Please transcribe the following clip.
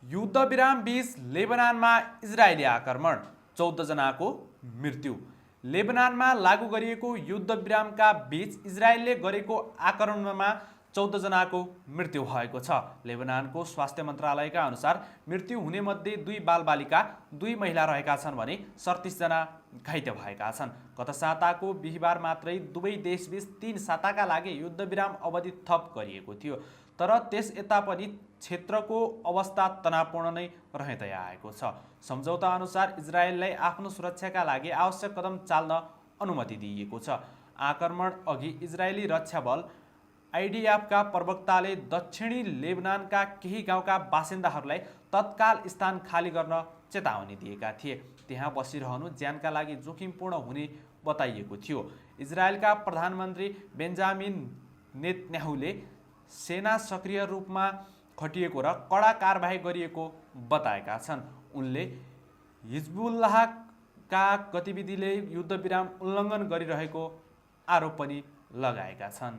युद्धविराम बीच लेबनानमा इजरायली आक्रमण 14 जनाको मृत्यु। लेबनानमा लागू गरिएको युद्धविरामका बीच इजरायलले गरेको आक्रमणमा 14 जनाको मृत्यु भएको छ। लेबनानको स्वास्थ्य मन्त्रालयका अनुसार मृत्यु हुने मध्ये 2 बालबालिका 2 महिला रहेका छन् भने 37 जना घाइते भएका छन्। गत साताको बिहीबार मात्रै दुवै देशबीच 3 साताका लागि युद्धविराम अवधि थप गरिएको थियो। तर त्यस यता पनि क्षेत्रको अवस्था तनावपूर्ण नै रहँदै आएको छ। सम्झौता अनुसार इजरायललाई आफ्नो सुरक्षाका लागि आवश्यक कदम चाल्न अनुमति दिइएको छ। आक्रमण अघि इजरायली रक्षा बल आइडिएफका प्रवक्ताले दक्षिणी लेबनानका केही गाउँका बासिन्दाहरूलाई तत्काल स्थान खाली गर्न चेतावनी दिएका थिए। त्यहाँ बसिरहनु ज्यानका लागि जोखिमपूर्ण हुने बताइएको थियो। इजरायलका प्रधानमन्त्री बेन्जामिन नेतन्याहुले सेना सक्रिय रूपमा खटिएको र कडा कारबाही गरिएको बताएका छन्। उनले हिजबुल्लाहका गतिविधिले युद्धविराम उल्लङ्घन गरिरहेको आरोप पनि लगाएका छन्।